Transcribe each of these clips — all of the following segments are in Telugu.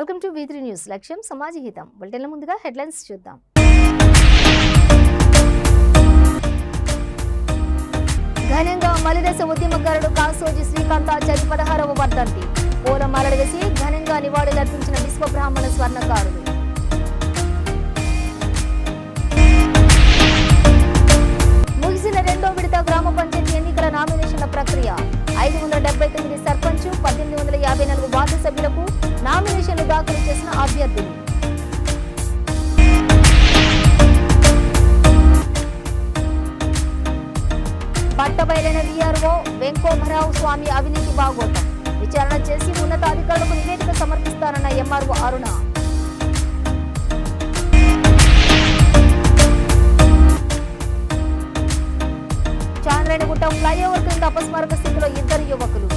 Welcome to V3 news. లక్ష్యం సమాజ హితం. బులెటిన్ల ముందుగా హెడ్లైన్స్ చూద్దాం. ఘనంగా మలిదశ ఉద్యమకారుడు కాసోజీ శ్రీకాంతాచారి 16వ వర్ధంతి. పూలమాలలు వేసి ఘనంగా నివాళులర్పించిన విశ్వబ్రాహ్మణ స్వర్ణకారుడు. ముగిసిన రెండో విడత గ్రామ పంచాయతీ ఎన్నికల నామినేషన్ల ప్రక్రియ. 579 సర్పంచ్, 1854 వార్డు సభ్యులకు నామినేషన్లు దాఖలు చేసిన అభ్యర్థులు. పట్టబయలైన వీఆర్ఓ వెంకోభరావు స్వామి అవినీతి బాగోతం. విచారణ చేసి ఉన్నతాధికారులకు నివేదిక సమర్పిస్తారన్న ఎంఆర్ఓ అరుణ. చాంద్రాయణగుట్ట ఫ్లైఓవర్ కింద అపస్మారక స్థితిలో 2 యువకులు.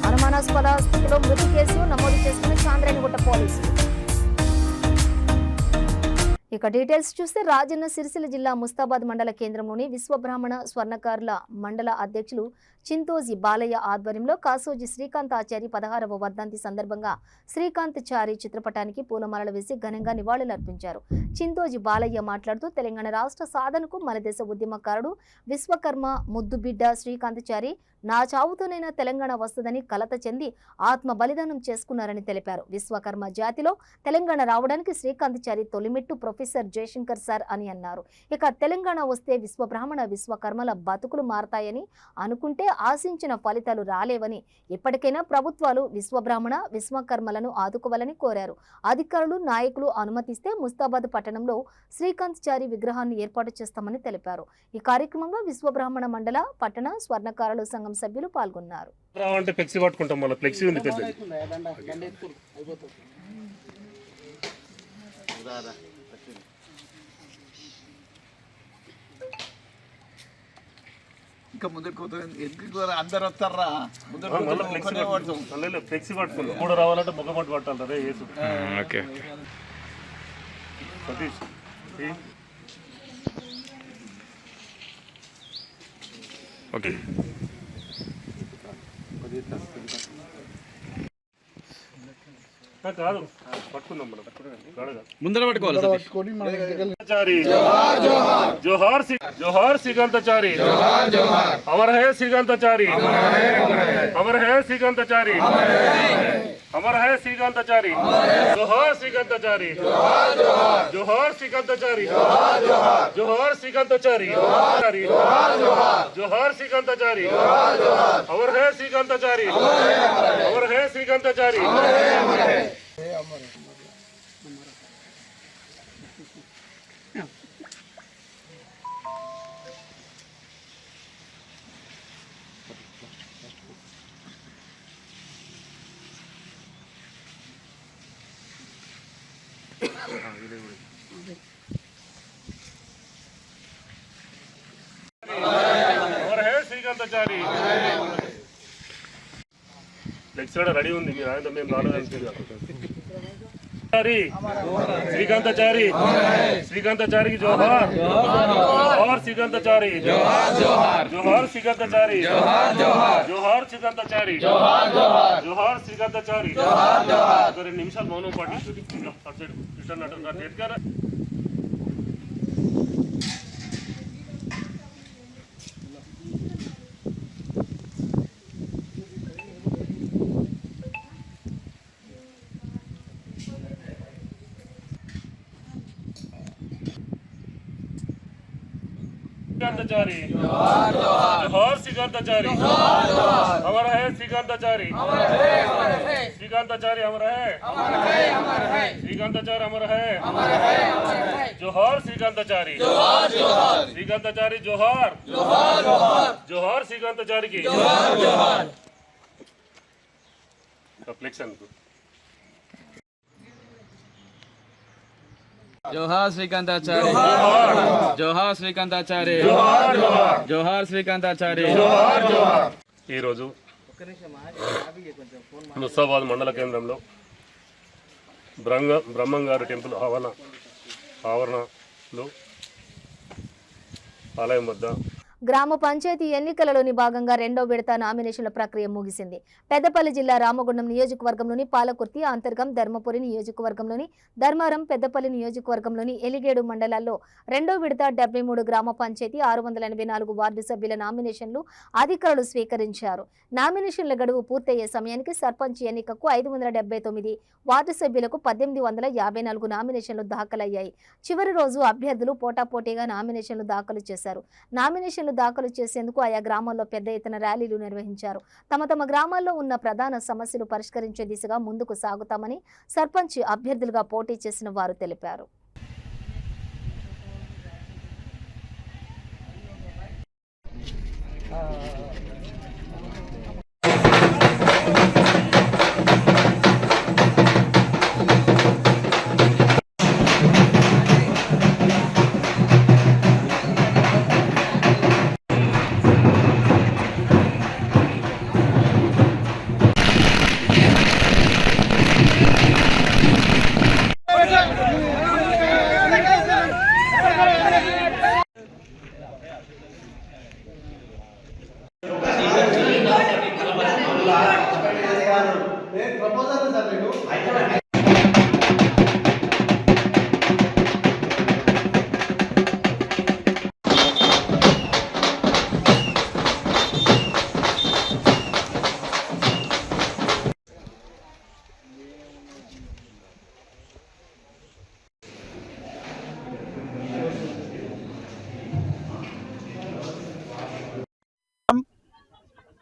అనుమానాస్పద స్థితిలో మృతి కేసు నమోదు చేసుకున్న చాంద్రాయణగుట్ట పోలీసులు. ఇక డీటెయిల్స్ చూస్తే రాజన్న సిరిసిల్ల జిల్లా ముస్తాబాద్ మండల కేంద్రంలోని విశ్వబ్రాహ్మణ స్వర్ణకారుల మండల అధ్యక్షులు చింతోజీ బాలయ్య ఆధ్వర్యంలో కాసోజీ శ్రీకాంతాచారి 16వ వర్ధంతి సందర్భంగా శ్రీకాంతాచారి చిత్రపటానికి పూలమాలలు వేసి ఘనంగా నివాళులర్పించారు. చింతోజీ బాలయ్య మాట్లాడుతూ తెలంగాణ రాష్ట్ర సాధనకు మలిదశ ఉద్యమకారుడు విశ్వకర్మ ముద్దుబిడ్డ శ్రీకాంతాచారి నా చావుతోనైనా తెలంగాణ వస్తుందని కలత చెంది ఆత్మ బలిదానం చేసుకున్నారని తెలిపారు. విశ్వకర్మ జాతిలో తెలంగాణ రావడానికి శ్రీకాంతాచారి తొలిమెట్టు ప్రొఫెసర్ జయశంకర్ సార్ అని అన్నారు. ఇక తెలంగాణ వస్తే విశ్వబ్రాహ్మణ విశ్వకర్మల బతుకులు మారతాయని అనుకుంటే ఆశించిన ఫలితాలు రాలేవని, ఇప్పటికైనా ప్రభుత్వాలు విశ్వబ్రాహ్మణ విశ్వకర్మలను ఆదుకోవాలని కోరారు. అధికారులు నాయకులు అనుమతిస్తే ముస్తాబాద్ పట్టణంలో శ్రీకాంతాచారి విగ్రహాన్ని ఏర్పాటు చేస్తామని తెలిపారు. ఈ కార్యక్రమంలో విశ్వబ్రాహ్మణ మండల పట్టణ స్వర్ణకారుల సంఘం సభ్యులు పాల్గొన్నారు. ఇంకా ముందుకు ఎందుకు అందరు వస్తారా ఫ్లెక్సీ పట్టుకుంది కూడా రావాలంటే ముఖమట్టు పట్టాలి రే యేసు. ఓకే సతీష్ ఓకే కాదు పట్టుకుందాం మనం ముందర పట్టుకోవాలి. जोहार जोहार श्रीकांताचारी, अमर है श्रीकांताचारी, अमर है श्रीकांताचारी, अमर है श्रीकांताचारी, जोहार श्रीकांताचारी, जोहार श्रीकांताचारी, जोहार श्रीकांताचारी, जोहार श्रीकांताचारी, अमर है श्रीकांताचारी, अमर है श्रीकांताचारी. अमर है श्रीकांताचारी. రెడీ ఉంది మీరు ఆయన మేము श्रीकांताचारी, श्रीकांताचारी की जोहार, जोहार श्रीकांताचारी, जोहार श्रीकांताचारी, जोहार श्रीकांताचारी, जोहार श्रीकांताचारी. 2 నిమిషాలు మౌనం పాటించారు. श्रीकांताचारी, जोहार श्रीकांताचारी, अमर है श्रीकांताचारी, श्रीकांताचारी अमर है, श्रीकांताचारी अमर है, जोहार श्रीकांताचारी, श्रीकांताचारी जोहार, जोहार श्रीकांताचारी की फ्लेक्शन. जोहार श्रीकांताचार्य, जोहार श्रीकांताचार्य, जोहार श्रीकांताचार्य. ఈ రోజు ముస్తాబాద్ మండల కేంద్రంలో బ్రహ్మంగారు టెంపుల్ ఆవరణలో ఆలయం వద్ద గ్రామ పంచాయతీ ఎన్నికలలోని భాగంగా రెండో విడత నామినేషన్ల ప్రక్రియ ముగిసింది. పెద్దపల్లి జిల్లా రామగుండం నియోజకవర్గంలోని పాలకుర్తి, అంతర్గం, ధర్మపురి నియోజకవర్గంలోని ధర్మారం, పెద్దపల్లి నియోజకవర్గంలోని ఎలిగేడు మండలాల్లో రెండో విడత 73 గ్రామ పంచాయతీ 684 వార్డు సభ్యుల నామినేషన్లు అధికారులు స్వీకరించారు. నామినేషన్ల గడువు పూర్తయ్యే సమయానికి సర్పంచ్ ఎన్నికకు 579 వార్డు సభ్యులకు 1854 నామినేషన్లు దాఖలయ్యాయి. చివరి రోజు అభ్యర్థులు పోటాపోటీగా నామినేషన్లు దాఖలు చేశారు. నామినేషన్లు దాఖలు చేసేందుకు ఆయా గ్రామాల్లో పెద్ద ఎత్తున ర్యాలీలు నిర్వహించారు. తమ గ్రామాల్లో ఉన్న ప్రధాన సమస్యలు పరిష్కరించే దిశగా ముందుకు సాగుతామని సర్పంచ్ అభ్యర్థులుగా పోటీ చేసిన వారు తెలిపారు.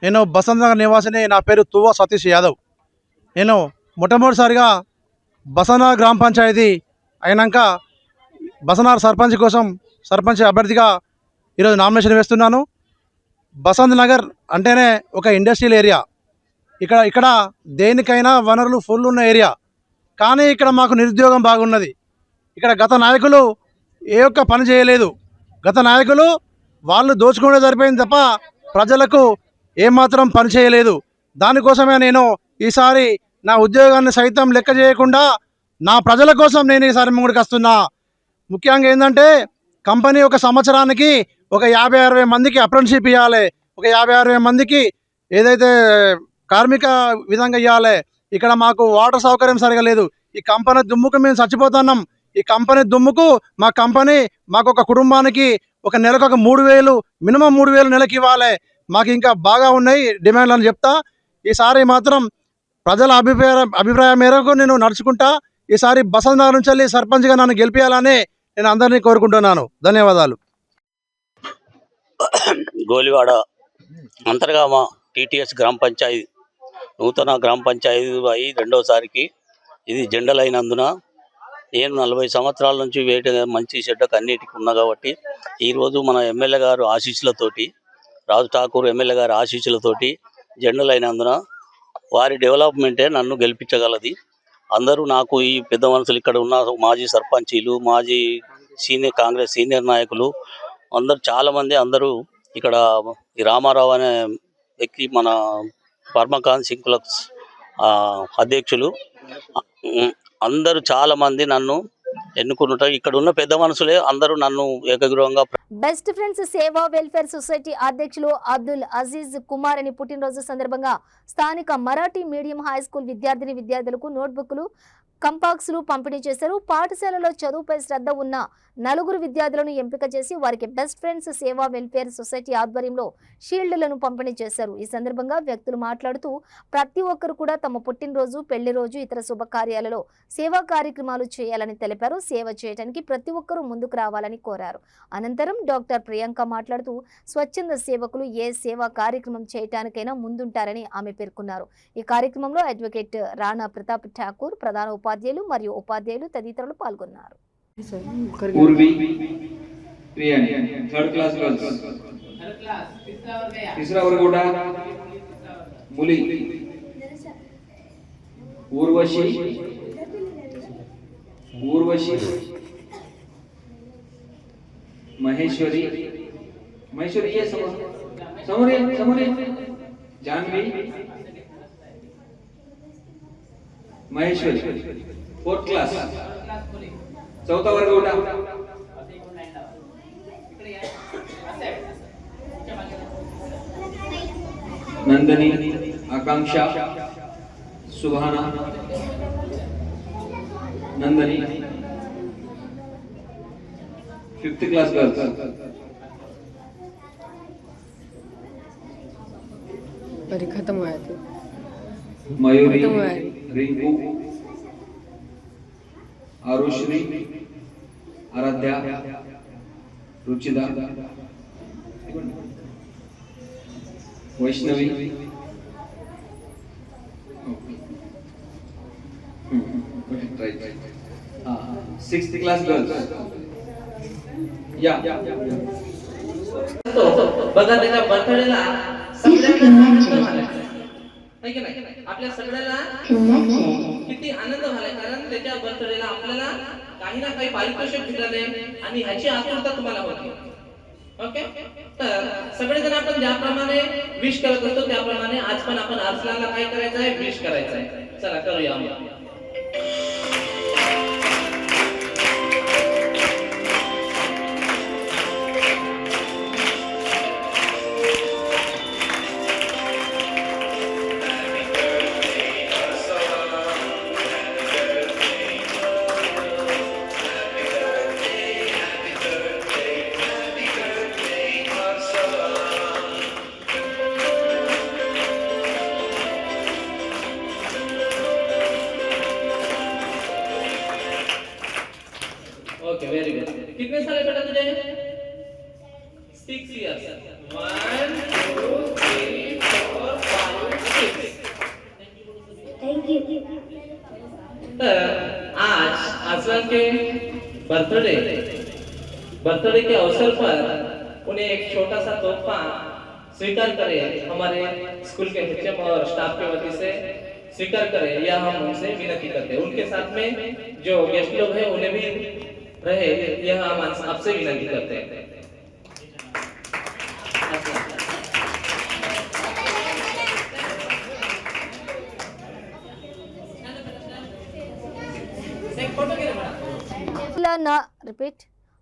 నేను బసంత్ నగర్ నివాసిని. నా పేరు తువ్వ సతీష్ యాదవ్. నేను మొట్టమొదటిసారిగా బసంత్ నగర్ గ్రామ పంచాయతీ అయినాక బసంత్ నగర్ సర్పంచ్ కోసం సర్పంచ్ అభ్యర్థిగా ఈరోజు నామినేషన్ వేస్తున్నాను. బసంత్ నగర్ అంటేనే ఒక ఇండస్ట్రియల్ ఏరియా. ఇక్కడ దేనికైనా వనరులు ఫుల్ ఉన్న ఏరియా. కానీ ఇక్కడ మాకు నిరుద్యోగం బాగున్నది. ఇక్కడ గత నాయకులు ఏ ఒక్క పని చేయలేదు. గత నాయకులు వాళ్ళు దోచుకునే సరిపోయింది తప్ప ప్రజలకు ఏమాత్రం పని చేయలేదు. దానికోసమే నేను ఈసారి నా ఉద్యోగాన్ని సైతం లెక్క చేయకుండా నా ప్రజల కోసం నేను ఈసారి ముందుకు వస్తున్నా. ముఖ్యంగా ఏంటంటే కంపెనీ ఒక సంవత్సరానికి ఒక 50-60 మందికి అప్రెంటిస్షిప్ ఇవ్వాలి. ఒక 50-60 మందికి ఏదైతే కార్మిక విధంగా ఇవ్వాలి. ఇక్కడ మాకు వాటర్ సౌకర్యం సరిగా లేదు. ఈ కంపెనీ దుమ్ముకు మేము చచ్చిపోతున్నాం. ఈ కంపెనీ దుమ్ముకు మా కంపెనీ మాకు ఒక కుటుంబానికి ఒక నెలకు ఒక 3,000 మినిమం 3,000 నెలకి ఇవ్వాలి. మాకు ఇంకా బాగా ఉన్నాయి డిమాండ్లు అని చెప్తా. ఈసారి మాత్రం ప్రజల అభిప్రాయం మేరకు నేను నడుచుకుంటా. ఈసారి బసంత్ నగర్ నుంచి వెళ్ళి సర్పంచ్గా నన్ను గెలిపించాలని నేను అందరినీ కోరుకుంటున్నాను. ధన్యవాదాలు. గోలివాడ అంతర్గామ టీటీఎస్ గ్రామ పంచాయతీ నూతన గ్రామ పంచాయతీ అయి రెండోసారికి ఇది జెండల్ అయినందున నేను 40 సంవత్సరాల నుంచి వేట మంచి చెడ్డకు అన్నిటికీ ఉన్నా కాబట్టి ఈరోజు మన ఎమ్మెల్యే గారు ఆశీస్సులతోటి, రాజు ఠాకూర్ ఎమ్మెల్యే గారి ఆశీస్సులతోటి జెండల్ అయినందున వారి డెవలప్మెంటే నన్ను గెలిపించగలది. అందరూ నాకు ఈ పెద్ద మనుషులు ఇక్కడ ఉన్న మాజీ సర్పంచీలు, మాజీ కాంగ్రెస్ సీనియర్ నాయకులు అందరూ చాలామంది అందరూ ఇక్కడ ఈ రామారావు అనే వ్యక్తి మన పర్మకాంత్ సింకులక్స్ అధ్యక్షులు అందరూ చాలామంది నన్ను ఎన్నుకుంటారు. ఇక్కడ ఉన్న పెద్ద మనుషులే అందరూ నన్ను ఏకగ్రీవంగా. బెస్ట్ ఫ్రెండ్స్ సేవా వెల్ఫేర్ సొసైటీ అధ్యక్షులు అబ్దుల్ అజీజ్ కుమార్ అని పుట్టినరోజు సందర్భంగా స్థానిక మరాఠీ మీడియం హై స్కూల్ విద్యార్థులకు నోట్బుక్లు, కంపాక్స్లు పంపిణీ చేశారు. పాఠశాలలో చదువుపై శ్రద్ధ ఉన్న 4 విద్యార్థులను ఎంపిక చేసి వారికి బెస్ట్ ఫ్రెండ్స్ సేవా వెల్ఫేర్ సొసైటీ ఆధ్వర్యంలో షీల్డ్లను పంపిణీ చేశారు. ఈ సందర్భంగా వ్యక్తులు మాట్లాడుతూ ప్రతి ఒక్కరు కూడా తమ పుట్టినరోజు, పెళ్లి రోజు, ఇతర శుభకార్యాలలో సేవా కార్యక్రమాలు చేయాలని తెలిపారు. సేవ చేయడానికి ప్రతి ఒక్కరూ ముందుకు రావాలని కోరారు. అనంతరం డాక్టర్ ప్రియాంక మాట్లాడుతూ స్వచ్ఛంద సేవకులు ఏ సేవా కార్యక్రమం చేయటానికైనా ముందుంటారని ఆమె పేర్కొన్నారు. ఈ కార్యక్రమంలో అడ్వకేట్ రాణా ప్రతాప్ ఠాకూర్, ప్రధాన ఉపాధ్యాయులు మరియు ఉపాధ్యాయులు తదితరులు పాల్గొన్నారు. पूर्वी प्रियन थर्ड क्लास तीसरा वर्ग उठा मुली उर्वशी महेश्वरी ये समोरे जानवी महेश्वरी फोर्थ क्लास चौथा वर्ग उठा नंदनी, आकांक्षा, Subhana, Nandini, 5th class girls. अरे खत्म हुआ तो मयूरी, खत्म हुआ है। Rinku, आरुश्री, Aaradhya, रुचिदा, Vaishnavi, right. 6th class girls. या बघा त्याच्या बर्थडेला सगळ्यांना आनंद झाला आहे की नाही? आपल्या सगळ्यांना किती आनंद झालाय, कारण त्याच्या बर्थडेला आपल्याला काही ना काही पारितोषिक भेटले आणि ह्याची आतुरता तुम्हाला होती. ओके, तर सगळेजण आपण ज्याप्रमाणे विश करत असतो त्याप्रमाणे आज पण आपण अर्सलानला काय करायचं आहे, विश करायचं आहे. चला करूया आपण. Okay, very good. कितने साल है बेटा तुझे? 6 years. 1 2 3 4 5 6. Thank you. तर आज असलम के बर्थडे के अवसर पर उन्हें एक छोटा सा तोहफा स्वीकार करें, हमारे स्कूल के एचएम और स्टाफ के वती से स्वीकार करें, यह हम उनसे विनती करते हैं. उनके साथ में जो गेस्ट लोग हैं उन्हें भी रहे, यह हम आपसे विनती करते हैं.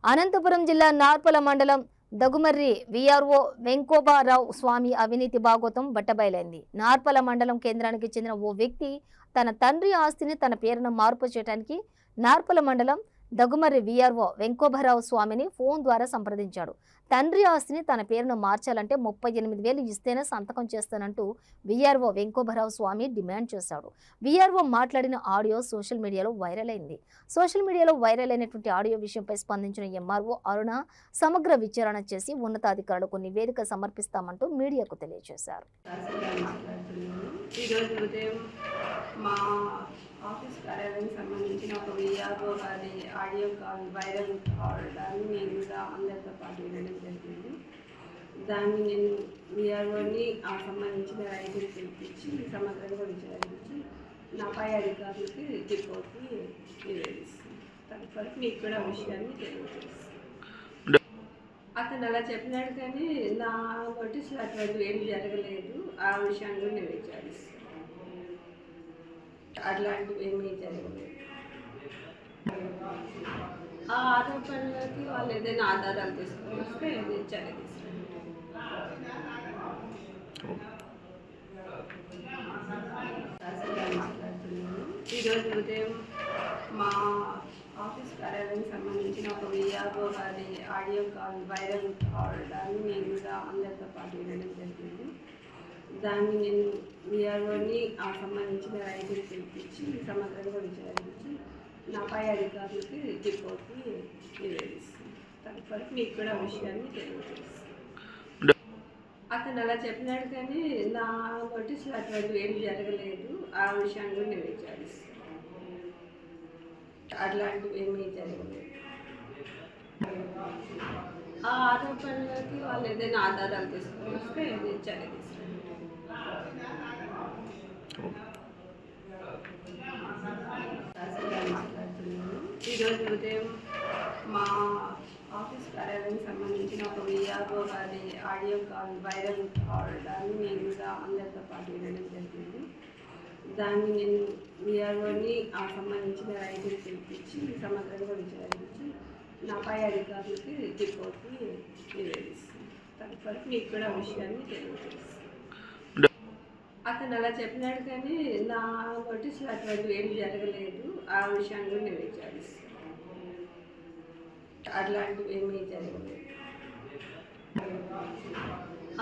అనంతపురం జిల్లా నార్పల మండలం దగుమర్రి విఆర్ఓ వెంకోబారావు స్వామి అవినీతి భాగోతం బట్టబయలైంది. నార్పల మండలం కేంద్రానికి చెందిన ఓ వ్యక్తి తన తండ్రి ఆస్తిని తన పేరున మార్పు చేయడానికి నార్పల మండలం దగుమర్రి విఆర్ఓ వెంకోబారావు స్వామిని ఫోన్ ద్వారా సంప్రదించాడు. తండ్రి ఆస్తిని తన పేరును మార్చాలంటే 38,000 ఇస్తేనే సంతకం చేస్తానంటూ విఆర్ఓ వెంకోబారావు స్వామి డిమాండ్ చేశాడు. విఆర్ఓ మాట్లాడిన ఆడియో సోషల్ మీడియాలో వైరల్ అయింది. సోషల్ మీడియాలో వైరల్ అయినటువంటి ఆడియో విషయంపై స్పందించిన ఎంఆర్ఓ అరుణ సమగ్ర విచారణ చేసి ఉన్నతాధికారులకు నివేదిక సమర్పిస్తామంటూ మీడియాకు తెలియజేశారు. ఈరోజు ఉదయం మా ఆఫీస్ కార్యాలయానికి సంబంధించిన ఒక విఆర్ఓ గారి ఆడియో కాల్ వైరల్ కావడాన్ని నేను కూడా అందరితో పాటు వినడం జరిగింది. దాన్ని నేను విఆర్ఓని ఆ సంబంధించిన రైతులు పిలిపించి సమగ్రంగా విచారించి నా పై అధికారులకి రిపోర్ట్ని నివేదిస్తాను. తదుపరి మీకు కూడా విషయాన్ని తెలియజేస్తాను. అతను అలా చెప్పినాడు కానీ నా నోటీసులు అటువంటివి ఏమి జరగలేదు. ఆ విషయాన్ని కూడా నేను విచారిస్తాను. అట్లాంటివి ఏమీ జరగలేదు. ఆ ఆరోపణలకి వాళ్ళు ఏదైనా ఆధారాలు తీసుకొని వస్తే చర్య మాట్లాడుతున్నాను. ఈరోజు ఉదయం మా ఆఫీస్ కార్యాలయానికి సంబంధించిన ఒక విఆర్ఓ గారి ఆడియో కాల్ వైరల్ కావడాన్ని నేను కూడా అందరితో పాటు వినడం జరిగింది. దాన్ని నేను విఆర్ఓని ఆ సంబంధించిన రైతులు పిలిపించి సమగ్రంగా విచారించి నా పై అధికారులకి రిపోర్ట్ని నివేదిస్తాను. తదుపరి మీకు కూడా విషయాన్ని తెలియజేస్తాను. అతను అలా చెప్పినాడు కానీ నా నోటీసులు అటువంటివి ఏమి జరగలేదు. ఆ విషయాన్ని కూడా నేను విచారిస్తాను. అట్లాంటివి ఏమీ జరగలేదు. ఆ ఆరోపణలకి వాళ్ళు ఏదైనా ఆధారాలు తీసుకొని వస్తే చర్య మాట్లాడుతున్నాను. ఈరోజు ఉదయం మా ఆఫీస్ కార్యాలయానికి సంబంధించిన ఒక విఆర్ఓ గారి ఆడియో కాల్ వైరల్ కావడాన్ని నేను కూడా అందరితో పాటు వినడం జరిగింది. దాన్ని నేను విఆర్ఓని ఆ సంబంధించిన రైతులు పిలిపించి సమగ్రంగా విచారించి నా పై అధికారులకి రిపోర్ట్ని నివేదిస్తాను. తదుపరి మీకు కూడా విషయాన్ని తెలియజేస్తాను. అతను అలా చెప్పినాడు కానీ నా నోటీసులు అటువంటివి ఏమి జరగలేదు. ఆ విషయాన్ని కూడా నేను విచారిస్తాను. అట్లాంటివి ఏమీ జరగలేదు.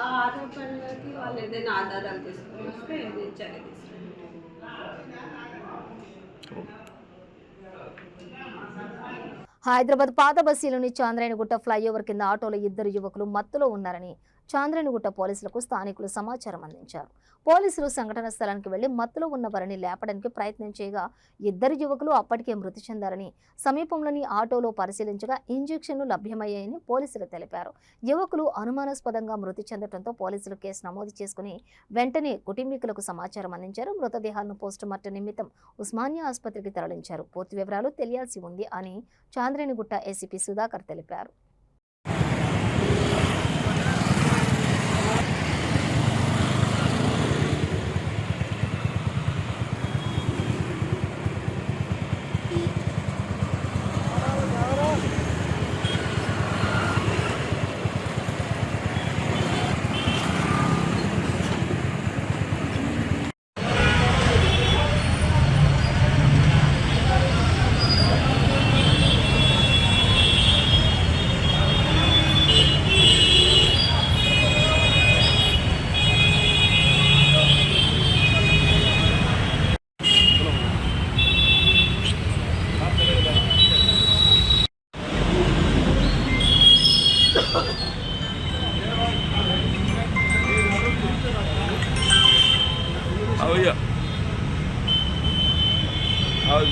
ఆ ఆరోపణలకి వాళ్ళు ఏదైనా ఆధారాలు తీసుకొని వస్తే చర్య హైదరాబాద్ పాత బస్తీలోని చాంద్రాయణగుట్ట ఫ్లైఓవర్ కింద ఆటోలో 2 యువకులు మత్తులో ఉన్నారని చాంద్రాయణగుట్ట పోలీసులకు స్థానికులు సమాచారం అందించారు. పోలీసులు సంఘటన స్థలానికి వెళ్లి మత్తులో ఉన్న వారిని లేపడానికి ప్రయత్నం చేయగా 2 యువకులు అప్పటికే మృతి చెందారని, సమీపంలోని ఆటోలో పరిశీలించగా ఇంజెక్షన్లు లభ్యమయ్యాయని పోలీసులు తెలిపారు. యువకులు అనుమానాస్పదంగా మృతి చెందడంతో పోలీసులు కేసు నమోదు చేసుకుని వెంటనే కుటుంబీకులకు సమాచారం అందించారు. మృతదేహాలను పోస్టుమార్టం నిమిత్తం ఉస్మానియా ఆసుపత్రికి తరలించారు. పూర్తి వివరాలు తెలియాల్సి ఉంది అని చాంద్రాయణగుట్ట ఏసీపీ సుధాకర్ తెలిపారు.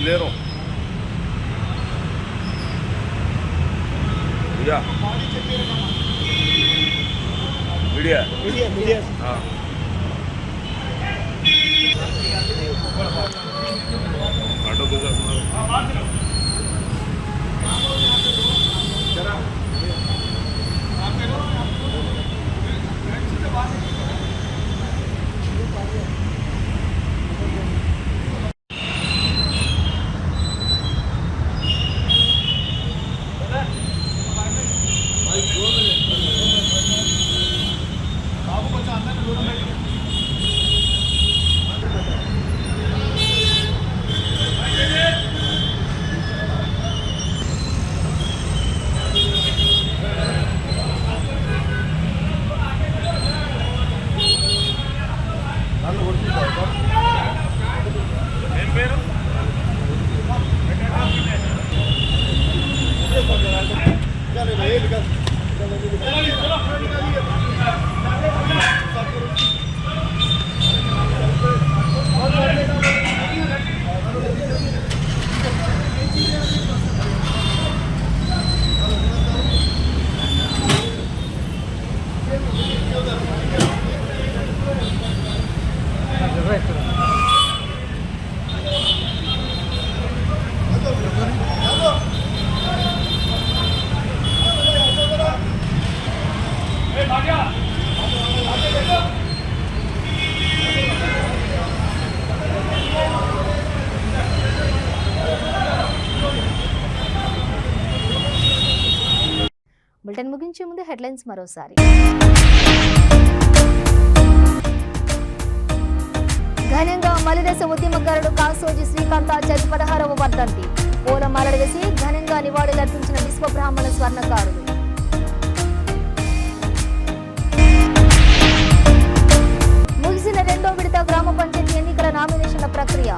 లేరు మీడియా ఆటో బులెటిన్ ముగించే ముందు హెడ్లైన్స్ మరోసారి. ఘనంగా మలిదశ ఉద్యమకారుడు కాసోజి శ్రీకాంతాచారి 16వ వర్ధంతి. పూలమాలలు వేసి ఘనంగా నివాళులర్పించిన విశ్వబ్రాహ్మణ స్వర్ణకారుడు. ముగిసిన 2వ విడత గ్రామ పంచాయతీ ఎన్నికల నామినేషన్ల ప్రక్రియ.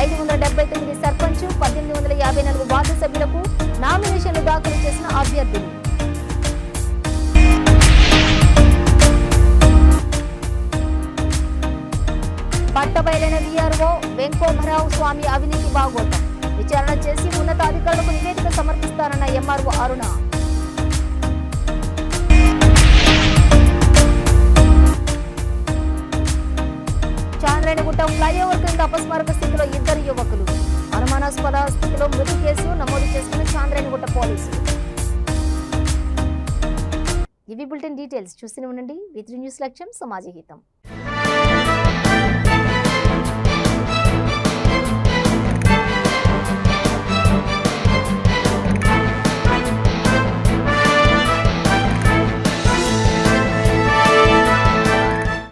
579 సర్పంచ్, 1854 వార్డు సభ్యులకు నామినేషన్లు దాఖలు చేసిన అభ్యర్థులు. పట్టబయలైన వీఆర్ఓ వెంకోభరావు స్వామి అవినీతి బాగోతం. విచారణ చేసి ఉన్నతాధికారులకు నివేదిక సమర్పిస్తారన్న ఎంఆర్ఓ అరుణ. చాంద్రాయణగుట్ట ఫ్లైఓవర్ కింద అపస్మారక స్థితిలో 2 యువకులు. అనుమానాస్పద స్థితిలో మృతి కేసు నమోదు చేసుకున్న చాంద్రాయణగుట్ట పోలీసులు. ఇవి బులెటిన్ డీటెయిల్స్. చూస్తూనే ఉండండి V3 న్యూస్ లక్ష్యం సమాజ హితం.